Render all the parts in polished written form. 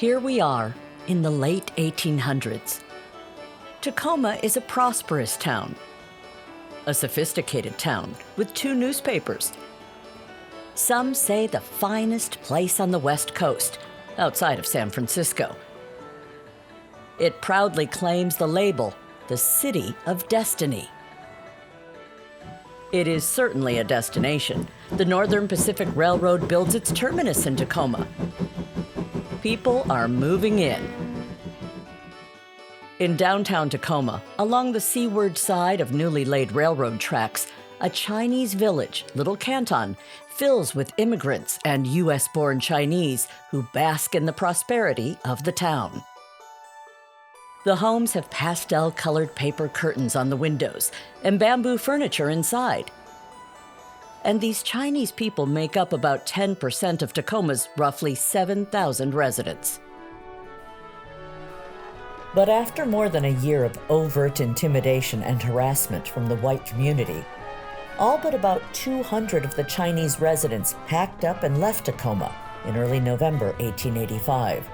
Here we are in the late 1800s. Tacoma is a prosperous town, a sophisticated town with 2 newspapers. Some say the finest place on the West Coast, outside of San Francisco. It proudly claims the label, the City of Destiny. It is certainly a destination. The Northern Pacific Railroad builds its terminus in Tacoma. People are moving in. In downtown Tacoma, along the seaward side of newly laid railroad tracks, a Chinese village, Little Canton, fills with immigrants and U.S.-born Chinese who bask in the prosperity of the town. The homes have pastel-colored paper curtains on the windows and bamboo furniture inside. And these Chinese people make up about 10% of Tacoma's roughly 7,000 residents. But after more than a year of overt intimidation and harassment from the white community, all but about 200 of the Chinese residents packed up and left Tacoma in early November 1885.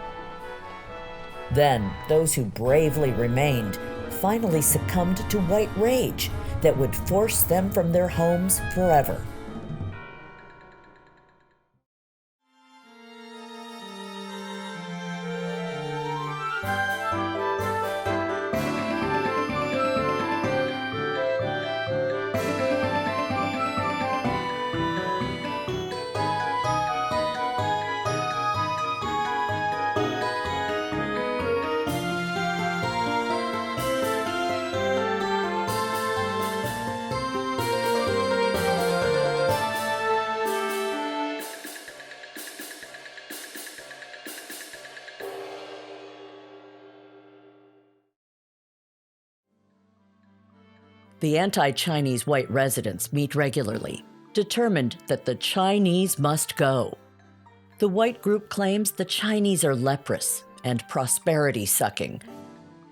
Then, those who bravely remained finally succumbed to white rage that would force them from their homes forever. The anti-Chinese white residents meet regularly, determined that the Chinese must go. The white group claims the Chinese are leprous and prosperity-sucking.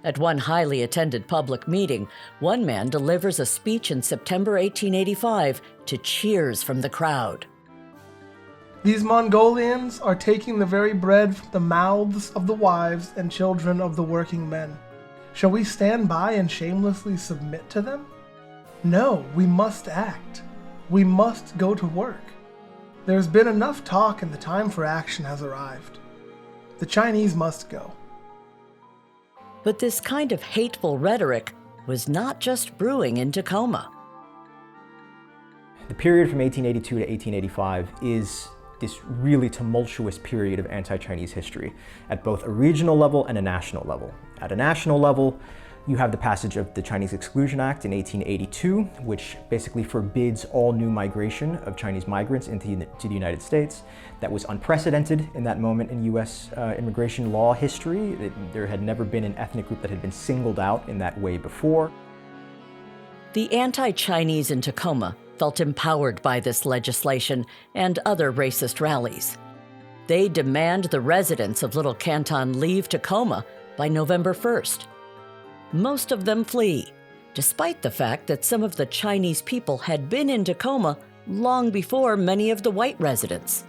At one highly attended public meeting, one man delivers a speech in September 1885 to cheers from the crowd. These Mongolians are taking the very bread from the mouths of the wives and children of the working men. Shall we stand by and shamelessly submit to them? No, we must act. We must go to work. There's been enough talk and the time for action has arrived. The Chinese must go. But this kind of hateful rhetoric was not just brewing in Tacoma. The period from 1882 to 1885 is this really tumultuous period of anti-Chinese history at both a regional level and a national level. At a national level, you have the passage of the Chinese Exclusion Act in 1882, which basically forbids all new migration of Chinese migrants into the United States. That was unprecedented in that moment in U.S. Immigration law history. There had never been an ethnic group that had been singled out in that way before. The anti-Chinese in Tacoma felt empowered by this legislation and other racist rallies. They demand the residents of Little Canton leave Tacoma by November 1st. Most of them flee, despite the fact that some of the Chinese people had been in Tacoma long before many of the white residents.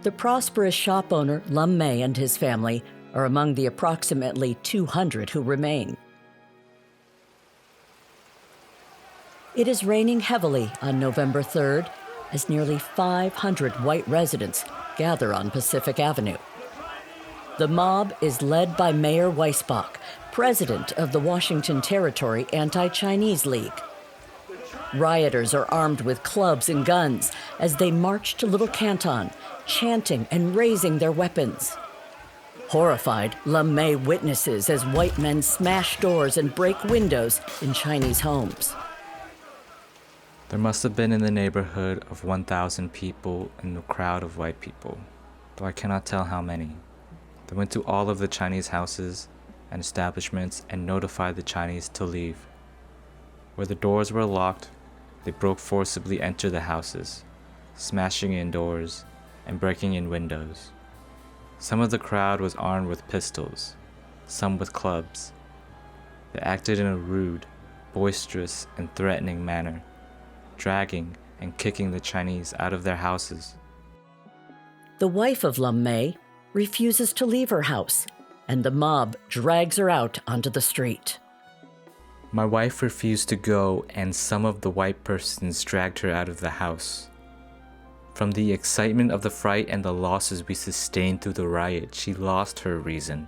The prosperous shop owner Lum May and his family are among the approximately 200 who remain. It is raining heavily on November 3rd as nearly 500 white residents gather on Pacific Avenue. The mob is led by Mayor Weisbach, president of the Washington Territory Anti-Chinese League. Rioters are armed with clubs and guns as they march to Little Canton, chanting and raising their weapons. Horrified, Lum May witnesses as white men smash doors and break windows in Chinese homes. There must have been in the neighborhood of 1,000 people in the crowd of white people, though I cannot tell how many. They went to all of the Chinese houses and establishments and notified the Chinese to leave. Where the doors were locked, they broke forcibly into the houses, smashing in doors and breaking in windows. Some of the crowd was armed with pistols, some with clubs. They acted in a rude, boisterous, and threatening manner, dragging and kicking the Chinese out of their houses. The wife of Lum May, refuses to leave her house, and the mob drags her out onto the street. My wife refused to go, and some of the white persons dragged her out of the house. From the excitement of the fright and the losses we sustained through the riot, she lost her reason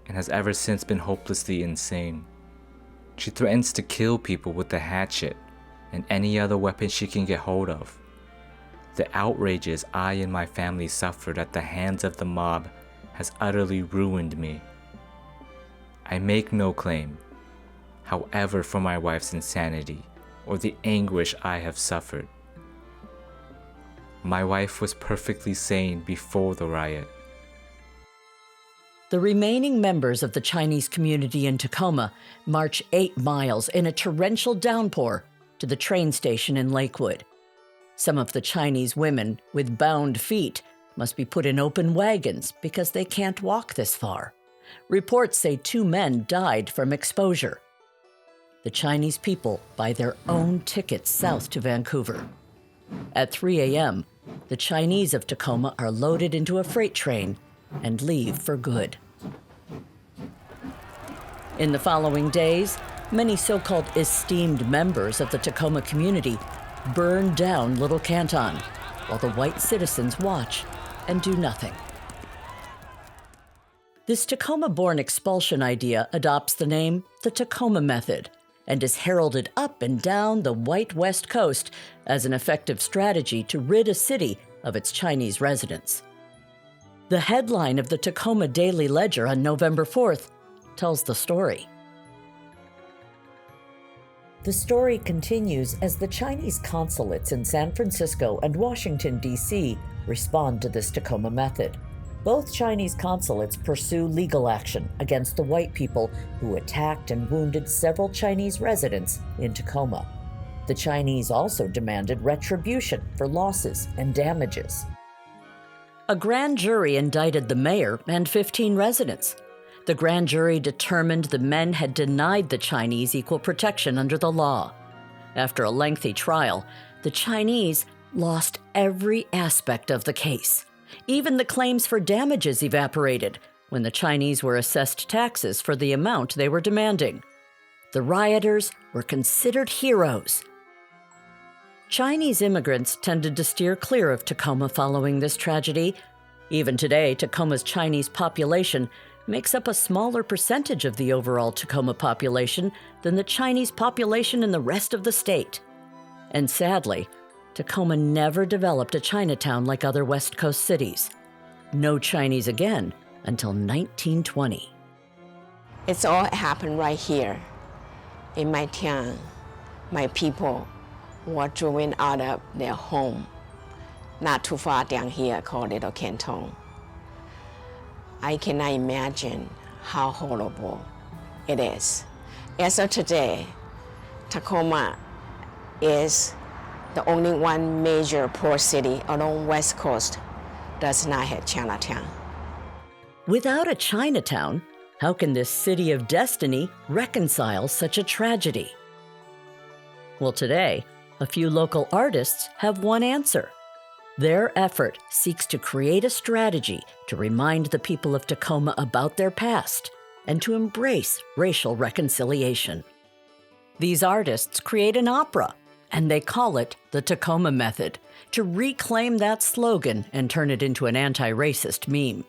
and has ever since been hopelessly insane. She threatens to kill people with the hatchet and any other weapon she can get hold of. The outrages I and my family suffered at the hands of the mob has utterly ruined me. I make no claim, however, for my wife's insanity or the anguish I have suffered. My wife was perfectly sane before the riot. The remaining members of the Chinese community in Tacoma march 8 miles in a torrential downpour to the train station in Lakewood. Some of the Chinese women with bound feet must be put in open wagons because they can't walk this far. Reports say 2 men died from exposure. The Chinese people buy their own tickets south to Vancouver. At 3 a.m., the Chinese of Tacoma are loaded into a freight train and leave for good. In the following days, many so-called esteemed members of the Tacoma community burn down Little Canton, while the white citizens watch and do nothing. This Tacoma-born expulsion idea adopts the name the Tacoma Method and is heralded up and down the white West Coast as an effective strategy to rid a city of its Chinese residents. The headline of the Tacoma Daily Ledger on November 4th tells the story. The story continues as the Chinese consulates in San Francisco and Washington, D.C. respond to this Tacoma Method. Both Chinese consulates pursue legal action against the white people who attacked and wounded several Chinese residents in Tacoma. The Chinese also demanded retribution for losses and damages. A grand jury indicted the mayor and 15 residents. The grand jury determined the men had denied the Chinese equal protection under the law. After a lengthy trial, the Chinese lost every aspect of the case. Even the claims for damages evaporated when the Chinese were assessed taxes for the amount they were demanding. The rioters were considered heroes. Chinese immigrants tended to steer clear of Tacoma following this tragedy. Even today, Tacoma's Chinese population makes up a smaller percentage of the overall Tacoma population than the Chinese population in the rest of the state. And sadly, Tacoma never developed a Chinatown like other West Coast cities. No Chinese again until 1920. It's all happened right here in my town. My people were driven out of their home, not too far down here called Little Canton. I cannot imagine how horrible it is. As of today, Tacoma is the only one major port city along West Coast does not have Chinatown. Without a Chinatown, how can this city of destiny reconcile such a tragedy? Well, today, a few local artists have one answer. Their effort seeks to create a strategy to remind the people of Tacoma about their past and to embrace racial reconciliation. These artists create an opera, and they call it the Tacoma Method, to reclaim that slogan and turn it into an anti-racist meme.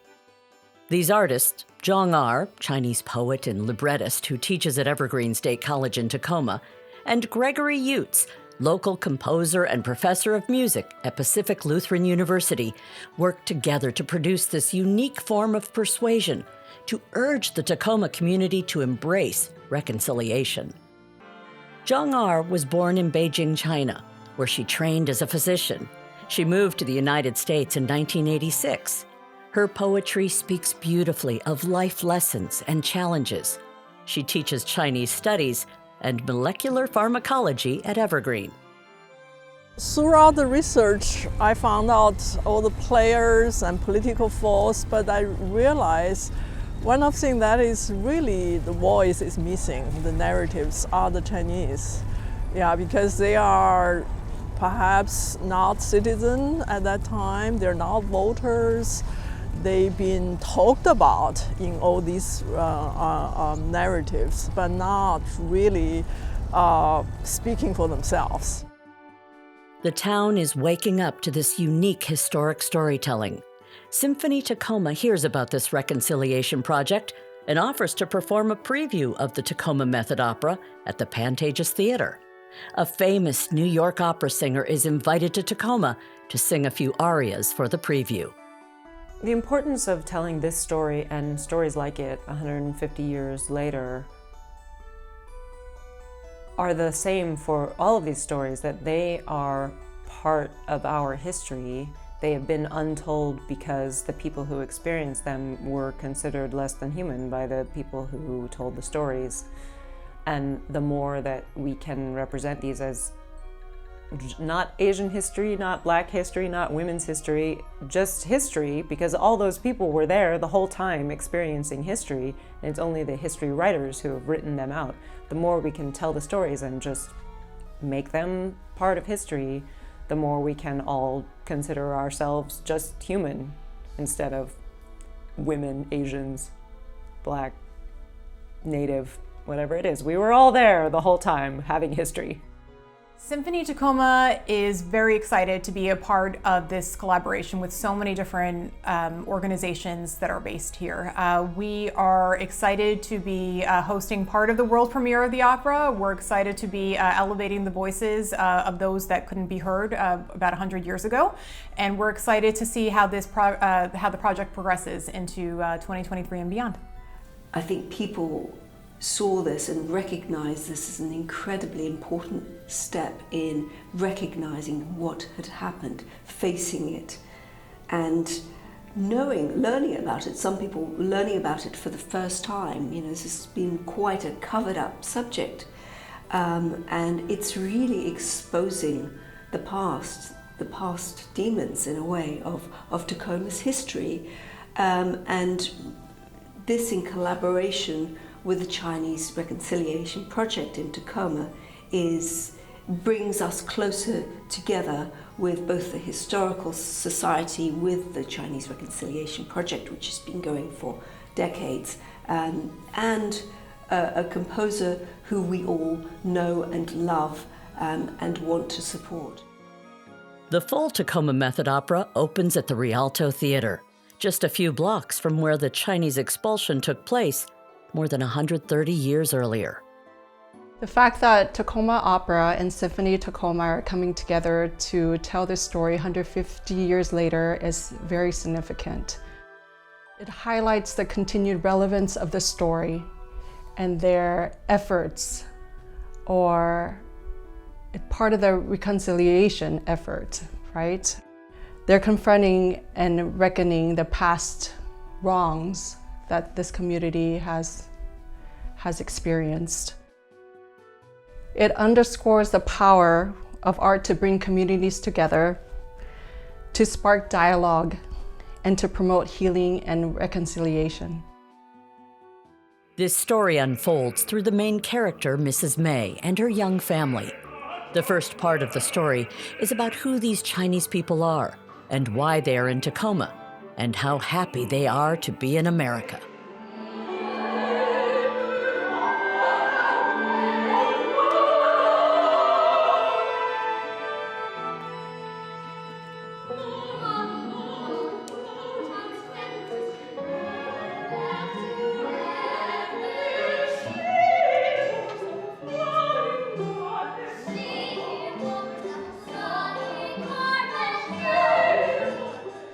These artists, Zhang R, Chinese poet and librettist who teaches at Evergreen State College in Tacoma, and Gregory Youtz, local composer and professor of music at Pacific Lutheran University, worked together to produce this unique form of persuasion to urge the Tacoma community to embrace reconciliation. Zhang R was born in Beijing, China, where she trained as a physician. She moved to the United States in 1986. Her poetry speaks beautifully of life lessons and challenges. She teaches Chinese studies and molecular pharmacology at Evergreen. Throughout the research, I found out all the players and political force, but I realized one of the things that is really the voice is missing, the narratives are the Chinese. Yeah, because they are perhaps not citizens at that time, they're not voters, They've been talked about in all these narratives, but not really speaking for themselves. The town is waking up to this unique historic storytelling. Symphony Tacoma hears about this reconciliation project and offers to perform a preview of the Tacoma Method opera at the Pantages Theater. A famous New York opera singer is invited to Tacoma to sing a few arias for the preview. The importance of telling this story and stories like it 150 years later are the same for all of these stories, that they are part of our history. They have been untold because the people who experienced them were considered less than human by the people who told the stories. And the more that we can represent these as not Asian history, not Black history, not women's history, just history, because all those people were there the whole time experiencing history, and it's only the history writers who have written them out. The more we can tell the stories and just make them part of history, the more we can all consider ourselves just human instead of women, Asians, Black, Native, whatever it is. We were all there the whole time having history. Symphony Tacoma is very excited to be a part of this collaboration with so many different organizations that are based here. We are excited to be hosting part of the world premiere of the opera. We're excited to be elevating the voices of those that couldn't be heard about 100 years ago. And we're excited to see how how the project progresses into 2023 and beyond. I think people saw this and recognized this as an incredibly important step in recognizing what had happened, facing it, and learning about it. Some people learning about it for the first time. You know, this has been quite a covered up subject, and it's really exposing the past demons in a way of Tacoma's history, and this in collaboration with the Chinese Reconciliation Project in Tacoma brings us closer together with both the Historical Society, with the Chinese Reconciliation Project, which has been going for decades, and a composer who we all know and love and want to support. The full Tacoma Method opera opens at the Rialto Theater, just a few blocks from where the Chinese expulsion took place more than 130 years earlier. The fact that Tacoma Opera and Symphony Tacoma are coming together to tell this story 150 years later is very significant. It highlights the continued relevance of the story and their efforts, or part of the reconciliation effort, right? They're confronting and reckoning the past wrongs that this community has experienced. It underscores the power of art to bring communities together, to spark dialogue, and to promote healing and reconciliation. This story unfolds through the main character, Mrs. May, and her young family. The first part of the story is about who these Chinese people are and why they are in Tacoma, and how happy they are to be in America.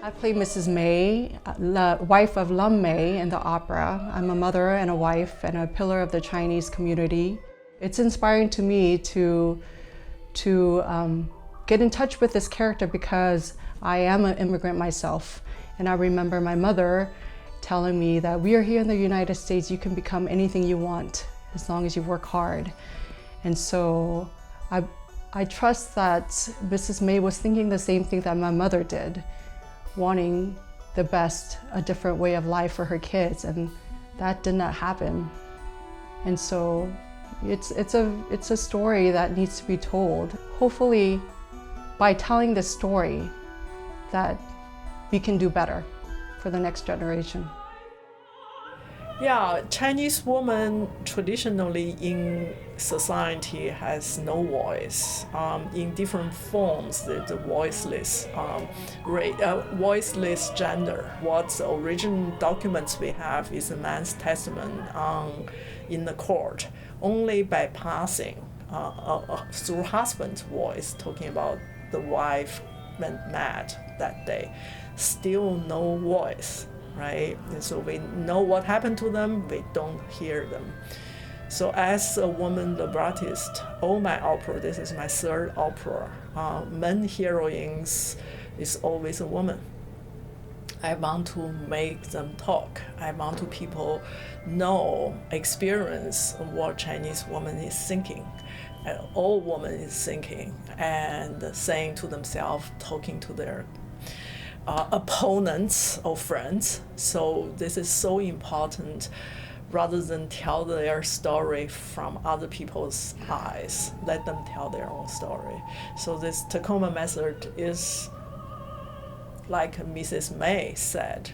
I play Mrs. May, the wife of Lum May in the opera. I'm a mother and a wife and a pillar of the Chinese community. It's inspiring to me to get in touch with this character because I am an immigrant myself. And I remember my mother telling me that we are here in the United States, you can become anything you want as long as you work hard. And so I trust that Mrs. May was thinking the same thing that my mother did, wanting the best, a different way of life for her kids, and that did not happen. And so it's a story that needs to be told. Hopefully, by telling this story, that we can do better for the next generation. Yeah, Chinese woman traditionally in society has no voice. In different forms, the voiceless, voiceless gender. What the original documents we have is a man's testament in the court, only by passing through husband's voice, talking about the wife went mad that day. Still no voice. Right? And so we know what happened to them, we don't hear them. So as a woman librettist, all my opera, this is my third opera, main heroines is always a woman. I want to make them talk. I want to people know, experience what Chinese woman is thinking. All woman is thinking and saying to themselves, talking to their opponents or friends. So this is so important rather than tell their story from other people's eyes. Let them tell their own story. So this Tacoma Method is, like Mrs. May said,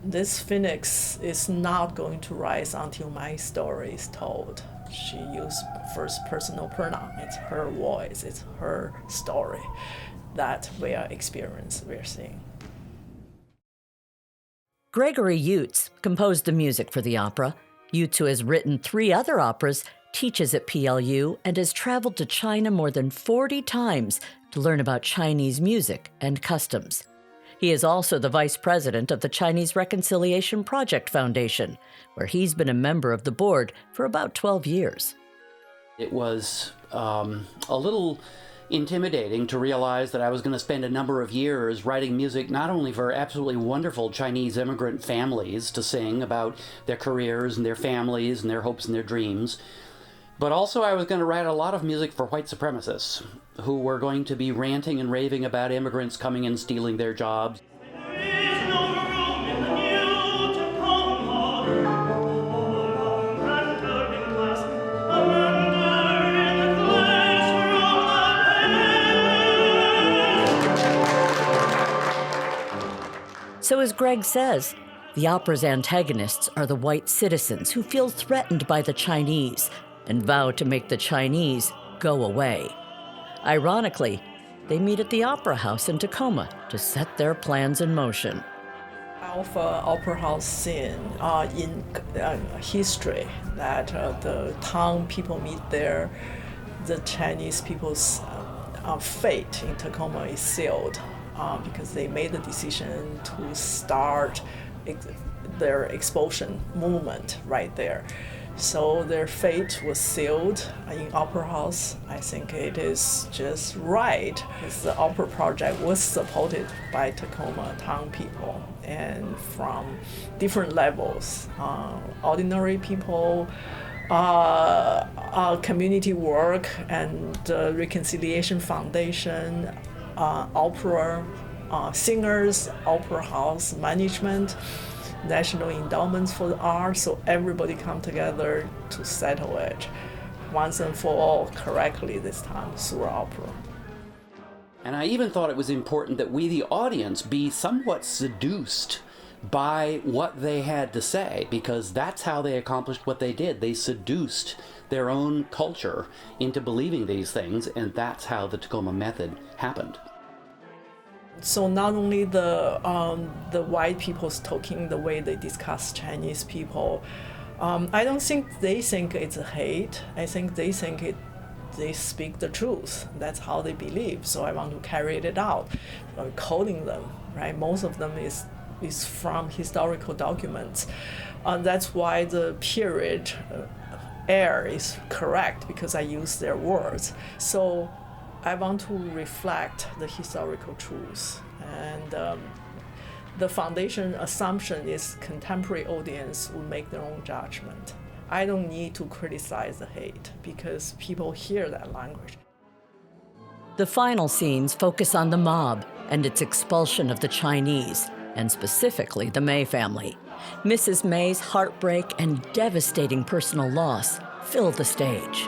this phoenix is not going to rise until my story is told. She used first personal pronoun. It's her voice, it's her story that we are experiencing, we are seeing. Gregory Youtz composed the music for the opera. Youtz, who has written 3 other operas, teaches at PLU and has traveled to China more than 40 times to learn about Chinese music and customs. He is also the vice president of the Chinese Reconciliation Project Foundation, where he's been a member of the board for about 12 years. It was a little intimidating to realize that I was going to spend a number of years writing music not only for absolutely wonderful Chinese immigrant families to sing about their careers and their families and their hopes and their dreams, but also I was going to write a lot of music for white supremacists who were going to be ranting and raving about immigrants coming and stealing their jobs. So as Greg says, the opera's antagonists are the white citizens who feel threatened by the Chinese and vow to make the Chinese go away. Ironically, they meet at the Opera House in Tacoma to set their plans in motion. Alpha Opera House scene in history that the town people meet there, the Chinese people's fate in Tacoma is sealed. Because they made the decision to start their expulsion movement right there. So their fate was sealed in Opera House. I think it is just right, because the opera project was supported by Tacoma town people and from different levels, ordinary people, community work, and Reconciliation Foundation, opera singers, opera house management, national endowments for the arts, so everybody come together to settle it once and for all correctly this time through opera. And I even thought it was important that we, the audience, be somewhat seduced by what they had to say, because that's how they accomplished what they did. They seduced their own culture into believing these things, and that's how the Tacoma Method happened. So not only the white people's talking the way they discuss Chinese people, I don't think they think it's a hate. I think they think they speak the truth. That's how they believe. So I want to carry it out. I'm quoting them, right? Most of them is from historical documents. That's why the period air is correct, because I use their words. So I want to reflect the historical truth, and the foundation assumption is contemporary audience will make their own judgment. I don't need to criticize the hate because people hear that language. The final scenes focus on the mob and its expulsion of the Chinese, and specifically the May family. Mrs. May's heartbreak and devastating personal loss fill the stage.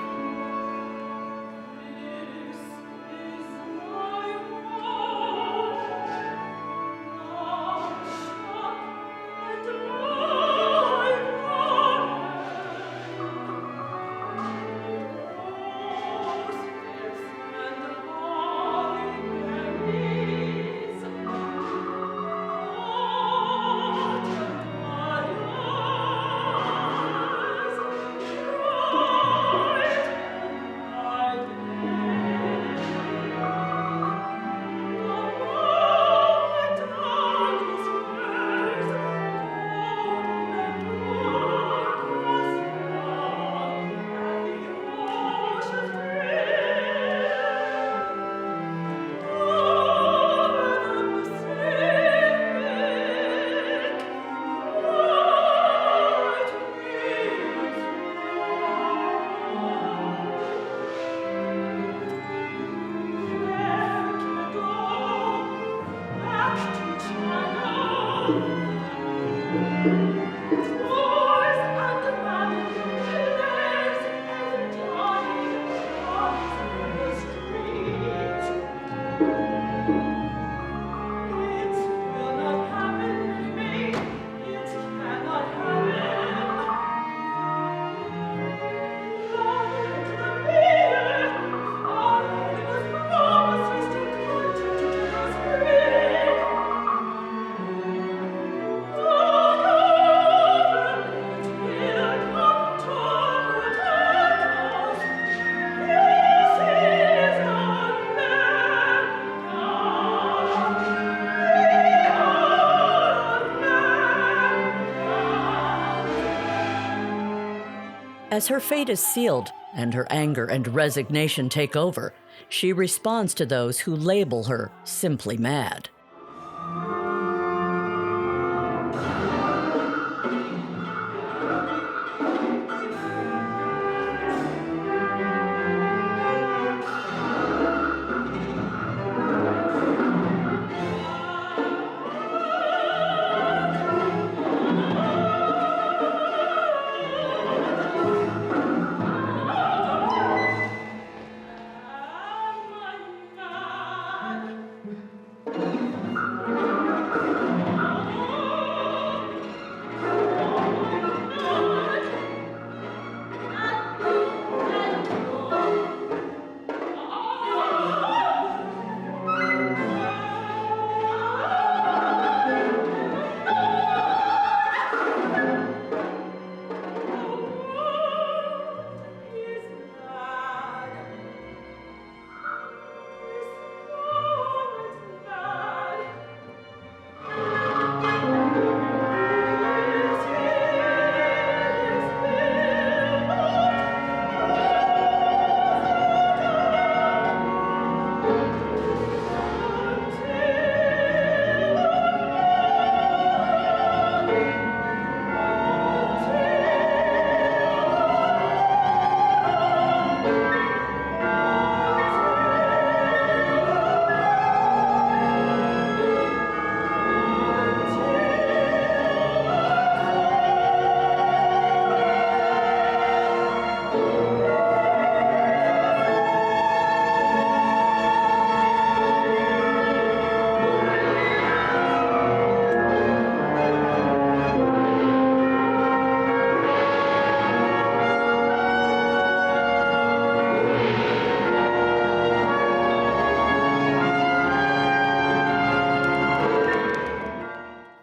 As her fate is sealed and her anger and resignation take over, she responds to those who label her simply mad.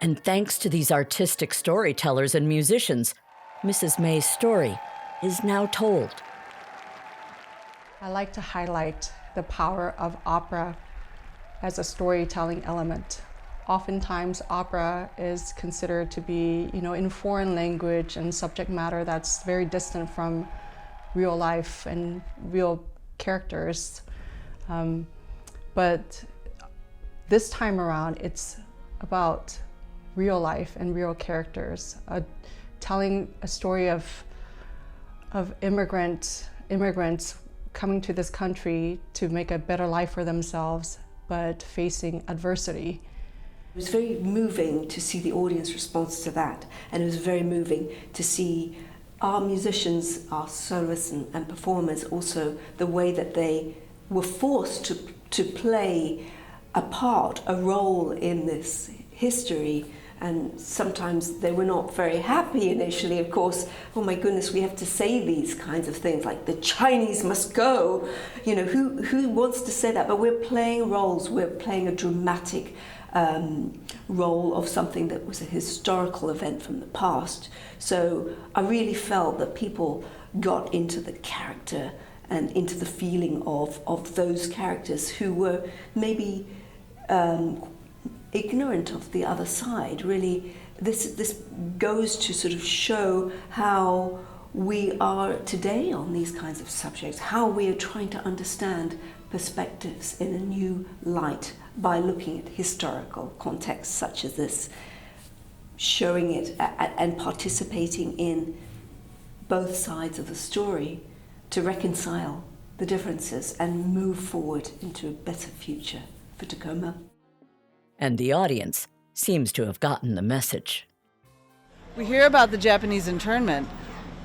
And thanks to these artistic storytellers and musicians, Mrs. May's story is now told. I like to highlight the power of opera as a storytelling element. Oftentimes, opera is considered to be, in foreign language and subject matter that's very distant from real life and real characters. But this time around, it's about real life and real characters, telling a story of immigrants coming to this country to make a better life for themselves, but facing adversity. It was very moving to see the audience response to that, and it was very moving to see our musicians, our soloists and performers, also the way that they were forced to play a part, a role in this history. And sometimes they were not very happy initially, of course. Oh my goodness, we have to say these kinds of things like the Chinese must go. Who wants to say that? But we're playing roles. We're playing a dramatic role of something that was a historical event from the past. So I really felt that people got into the character and into the feeling of those characters who were maybe ignorant of the other side. Really, this goes to sort of show how we are today on these kinds of subjects, how we are trying to understand perspectives in a new light by looking at historical contexts such as this, showing it and participating in both sides of the story to reconcile the differences and move forward into a better future for Tacoma. And the audience seems to have gotten the message. We hear about the Japanese internment,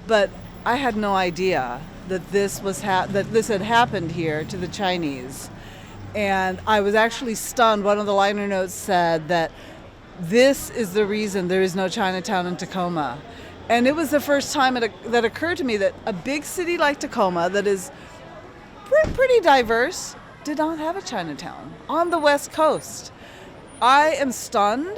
but I had no idea that this was that this had happened here to the Chinese. And I was actually stunned. One of the liner notes said that this is the reason there is no Chinatown in Tacoma. And it was the first time that occurred to me that a big city like Tacoma that is pretty diverse did not have a Chinatown on the West Coast. I am stunned.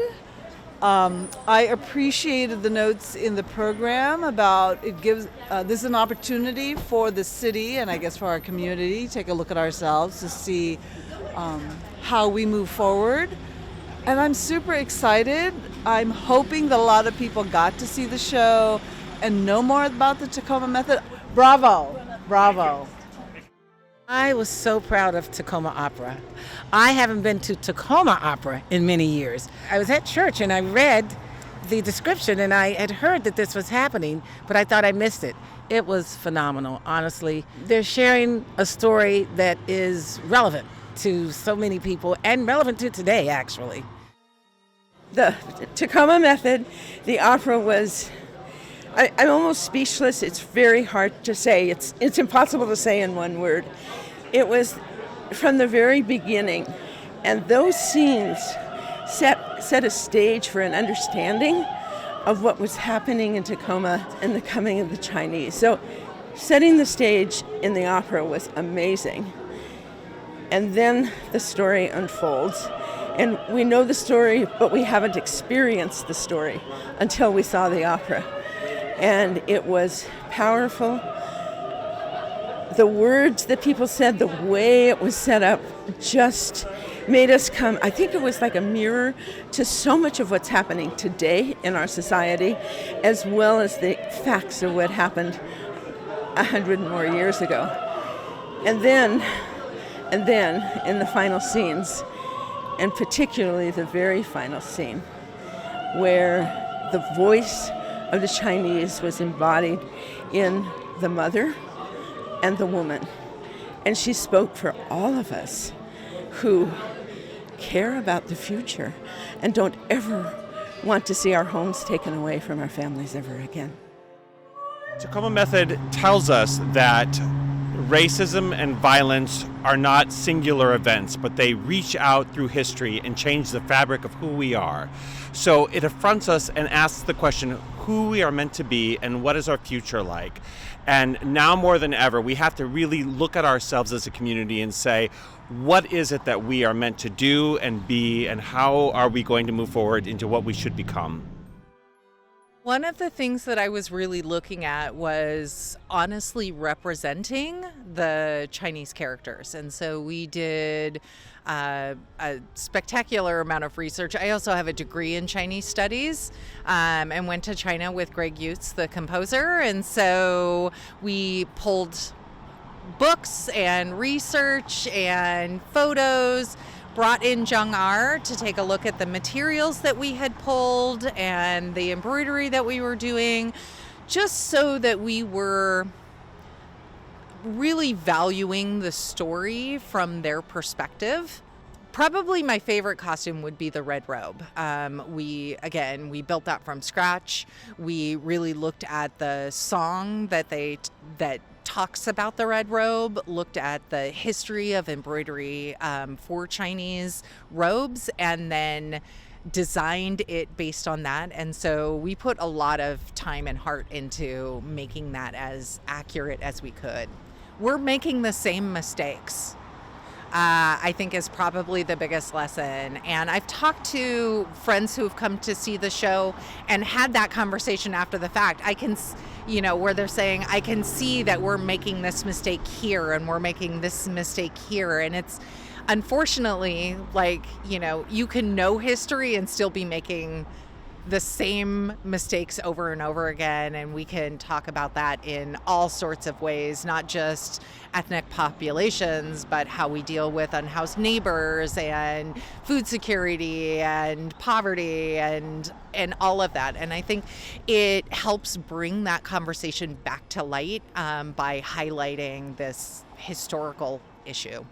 I appreciated the notes in the program about it gives this is an opportunity for the city and I guess for our community to take a look at ourselves to see how we move forward. And I'm super excited. I'm hoping that a lot of people got to see the show and know more about the Tacoma Method. Bravo, bravo. I was so proud of Tacoma Opera. I haven't been to Tacoma Opera in many years. I was at church and I read the description and I had heard that this was happening, but I thought I missed it. It was phenomenal, honestly. They're sharing a story that is relevant to so many people and relevant to today, actually. The Tacoma Method, the opera was, I'm almost speechless. It's very hard to say. It's impossible to say in one word. It was from the very beginning, and those scenes set a stage for an understanding of what was happening in Tacoma and the coming of the Chinese. So setting the stage in the opera was amazing. And then the story unfolds. And we know the story, but we haven't experienced the story until we saw the opera. And it was powerful. The words that people said, the way it was set up, just made us come. I think it was like a mirror to so much of what's happening today in our society, as well as the facts of what happened 100 more years ago. And then in the final scenes, and particularly the very final scene, where the voice of the Chinese was embodied in the mother and the woman. And she spoke for all of us who care about the future and don't ever want to see our homes taken away from our families ever again. Tacoma Method tells us that racism and violence are not singular events, but they reach out through history and change the fabric of who we are. So it affronts us and asks the question, who we are meant to be and what is our future like? And now more than ever, we have to really look at ourselves as a community and say, what is it that we are meant to do and be, and how are we going to move forward into what we should become? One of the things that I was really looking at was honestly representing the Chinese characters. And so we did a spectacular amount of research. I also have a degree in Chinese studies and went to China with Greg Youtz, the composer. And so we pulled books and research and photos, brought in Zhang Er to take a look at the materials that we had pulled and the embroidery that we were doing, just so that we were really valuing the story from their perspective. Probably my favorite costume would be the red robe. We built that from scratch. We really looked at the song that talks about the red robe, looked at the history of embroidery for Chinese robes, and then designed it based on that. And so we put a lot of time and heart into making that as accurate as we could. We're making the same mistakes, I think, is probably the biggest lesson. And I've talked to friends who've come to see the show and had that conversation after the fact. I can, where they're saying, I can see that we're making this mistake here and we're making this mistake here. And it's unfortunately you can know history and still be making the same mistakes over and over again. And we can talk about that in all sorts of ways, not just ethnic populations, but how we deal with unhoused neighbors and food security and poverty and all of that. And I think it helps bring that conversation back to light by highlighting this historical issue.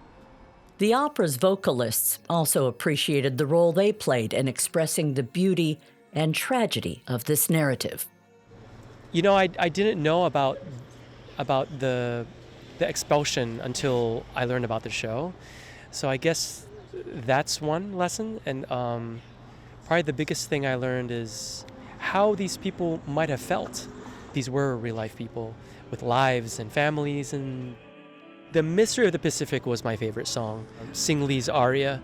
The opera's vocalists also appreciated the role they played in expressing the beauty and tragedy of this narrative. You know, I didn't know about the Expulsion until I learned about the show. So I guess that's one lesson. And probably the biggest thing I learned is how these people might have felt. These were real-life people with lives and families. And The Mystery of the Pacific was my favorite song, Sing Lee's aria.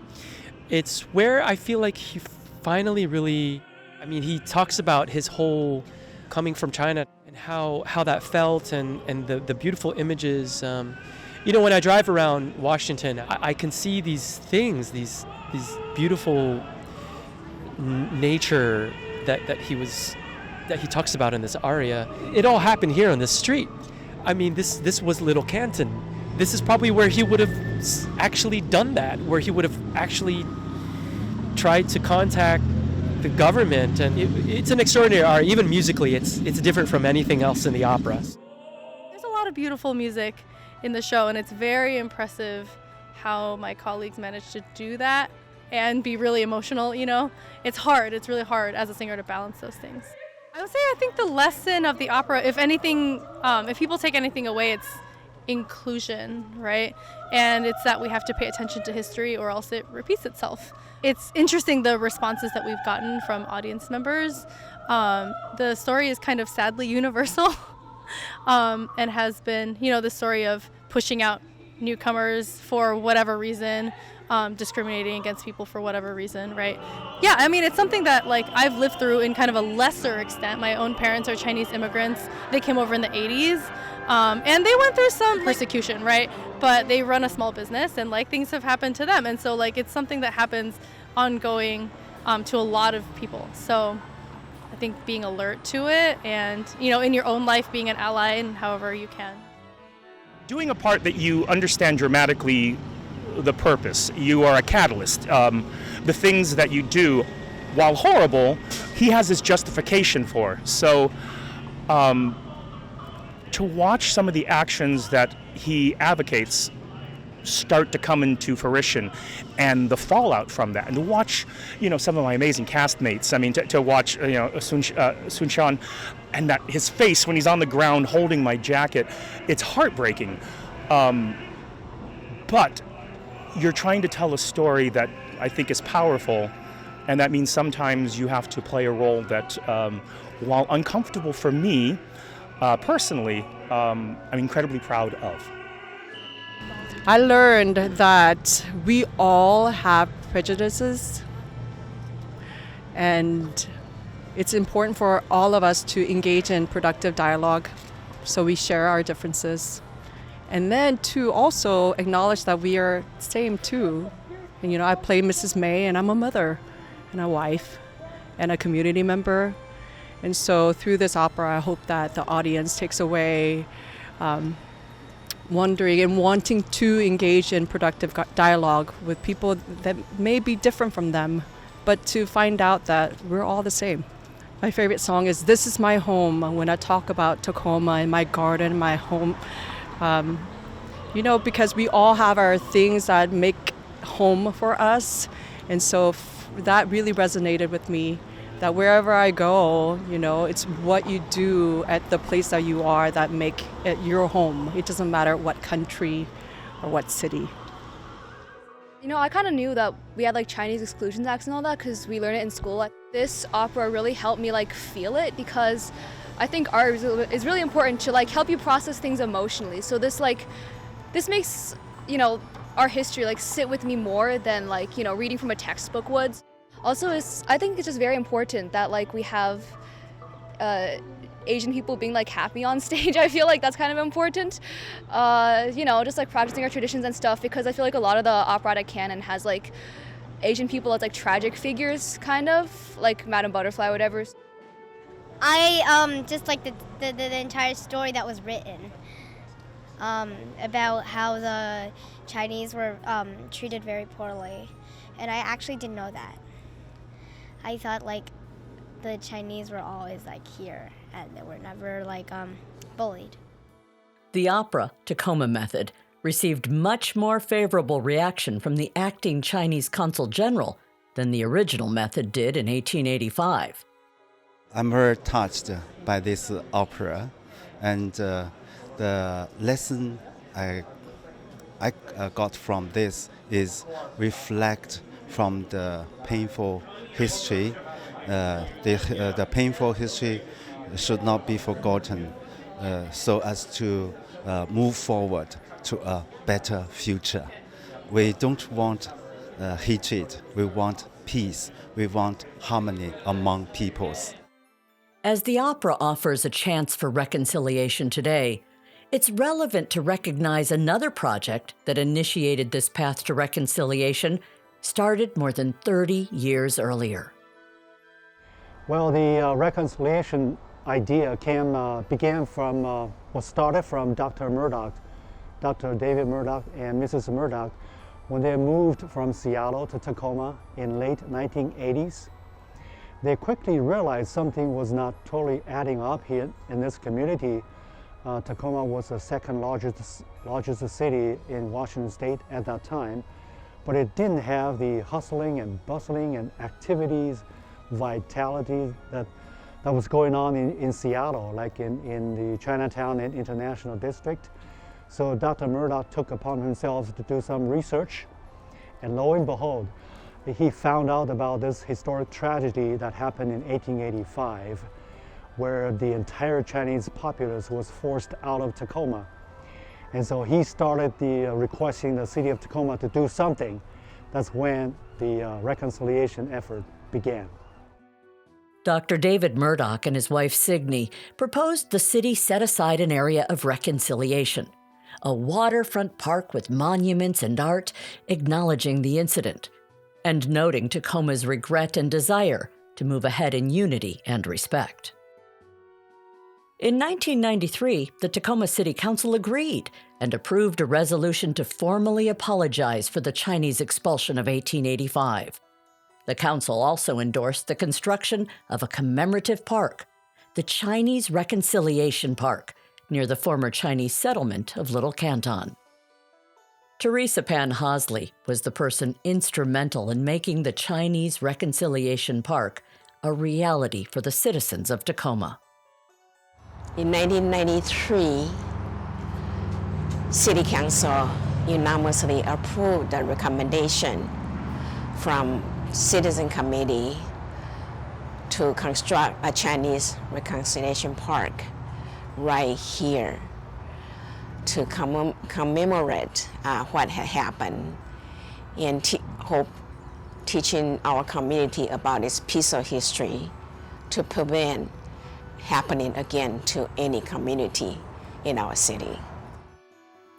It's where I feel like he finally really, he talks about his whole coming from China and how that felt and the beautiful images. When I drive around Washington, I can see these things, these beautiful nature that he talks about in this aria. It all happened here on this street. This was Little Canton. This is probably where he would have actually done that, where he would have actually tried to contact the government. And it's an extraordinary aria. Even musically, it's different from anything else in the opera. There's a lot of beautiful music in the show, and it's very impressive how my colleagues managed to do that and be really emotional. It's hard. It's really hard as a singer to balance those things. I think the lesson of the opera, if anything, if people take anything away, it's inclusion, right? And it's that we have to pay attention to history or else it repeats itself. It's interesting, the responses that we've gotten from audience members. The story is kind of sadly universal and has been, the story of pushing out newcomers for whatever reason, discriminating against people for whatever reason, right? Yeah, it's something that I've lived through in kind of a lesser extent. My own parents are Chinese immigrants. They came over in the 80s. And they went through some persecution, right? But they run a small business and things have happened to them. And so it's something that happens ongoing to a lot of people. So I think being alert to it and, in your own life, being an ally and however you can. Doing a part that you understand dramatically the purpose, you are a catalyst. The things that you do, while horrible, he has his justification for. So, to watch some of the actions that he advocates start to come into fruition and the fallout from that, and to watch, some of my amazing castmates, to watch, Sun Shan, and that his face when he's on the ground holding my jacket, it's heartbreaking. But you're trying to tell a story that I think is powerful, and that means sometimes you have to play a role that, while uncomfortable for me, personally, I'm incredibly proud of. I learned that we all have prejudices, and it's important for all of us to engage in productive dialogue so we share our differences. And then to also acknowledge that we are same too. And, I play Mrs. May, and I'm a mother and a wife and a community member. And so through this opera, I hope that the audience takes away wondering and wanting to engage in productive dialogue with people that may be different from them, but to find out that we're all the same. My favorite song is This Is My Home, when I talk about Tacoma and my garden, my home. Because we all have our things that make home for us. And so that really resonated with me. That wherever I go, it's what you do at the place that you are that make it your home. It doesn't matter what country or what city. I kind of knew that we had Chinese exclusion acts and all that because we learned it in school. This opera really helped me feel it, because I think art is really important to help you process things emotionally. So this makes our history sit with me more than reading from a textbook would. Also, I think it's just very important that we have Asian people being happy on stage. I feel that's kind of important. Just practicing our traditions and stuff, because I feel a lot of the operatic canon has Asian people as tragic figures, kind of Madame Butterfly, whatever. I just like the entire story that was written about how the Chinese were treated very poorly, and I actually didn't know that. I thought the Chinese were always here and they were never bullied. The opera, Tacoma Method, received much more favorable reaction from the acting Chinese consul general than the original method did in 1885. I'm very touched by this opera, and the lesson I got from this is reflect from the painful history. The painful history should not be forgotten, so as to move forward to a better future. We don't want hatred, we want peace, we want harmony among peoples. As the opera offers a chance for reconciliation today, it's relevant to recognize another project that initiated this path to reconciliation, started more than 30 years earlier. Well, the reconciliation idea was started from Dr. Murdoch, Dr. David Murdoch and Mrs. Murdoch, when they moved from Seattle to Tacoma in late 1980s. They quickly realized something was not totally adding up here in this community. Tacoma was the second largest city in Washington State at that time, but it didn't have the hustling and bustling and activities, vitality that was going on in Seattle, like in the Chinatown and International District. So Dr. Murdoch took upon himself to do some research, and lo and behold, he found out about this historic tragedy that happened in 1885, where the entire Chinese populace was forced out of Tacoma. And so he started requesting the city of Tacoma to do something. That's when the reconciliation effort began. Dr. David Murdoch and his wife Signe proposed the city set aside an area of reconciliation, a waterfront park with monuments and art acknowledging the incident, and noting Tacoma's regret and desire to move ahead in unity and respect. In 1993, the Tacoma City Council agreed and approved a resolution to formally apologize for the Chinese expulsion of 1885. The council also endorsed the construction of a commemorative park, the Chinese Reconciliation Park, near the former Chinese settlement of Little Canton. Teresa Pan Hosley was the person instrumental in making the Chinese Reconciliation Park a reality for the citizens of Tacoma. In 1993, City Council unanimously approved the recommendation from Citizen Committee to construct a Chinese Reconciliation Park right here to commemorate what had happened and teaching our community about its peaceful history to prevent happening again to any community in our city.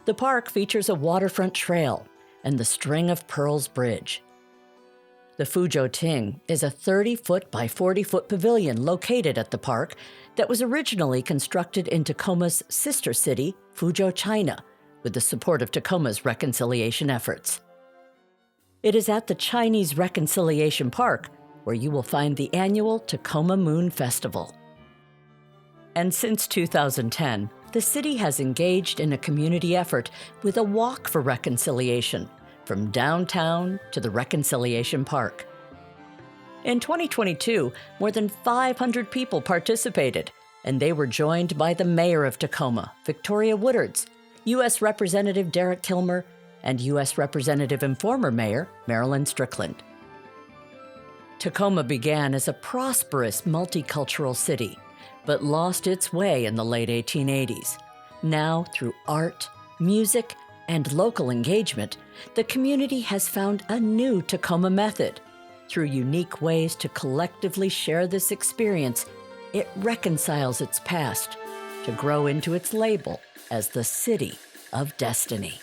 The park features a waterfront trail and the String of Pearls Bridge. The Fuzhou Ting is a 30-foot by 40-foot pavilion located at the park that was originally constructed in Tacoma's sister city, Fuzhou, China, with the support of Tacoma's reconciliation efforts. It is at the Chinese Reconciliation Park where you will find the annual Tacoma Moon Festival. And since 2010, the city has engaged in a community effort with a Walk for Reconciliation, from downtown to the Reconciliation Park. In 2022, more than 500 people participated, and they were joined by the mayor of Tacoma, Victoria Woodards, U.S. Representative Derek Kilmer, and U.S. Representative and former Mayor Marilyn Strickland. Tacoma began as a prosperous multicultural city, but lost its way in the late 1880s. Now, through art, music, and local engagement, the community has found a new Tacoma method. Through unique ways to collectively share this experience, it reconciles its past to grow into its label as the City of Destiny.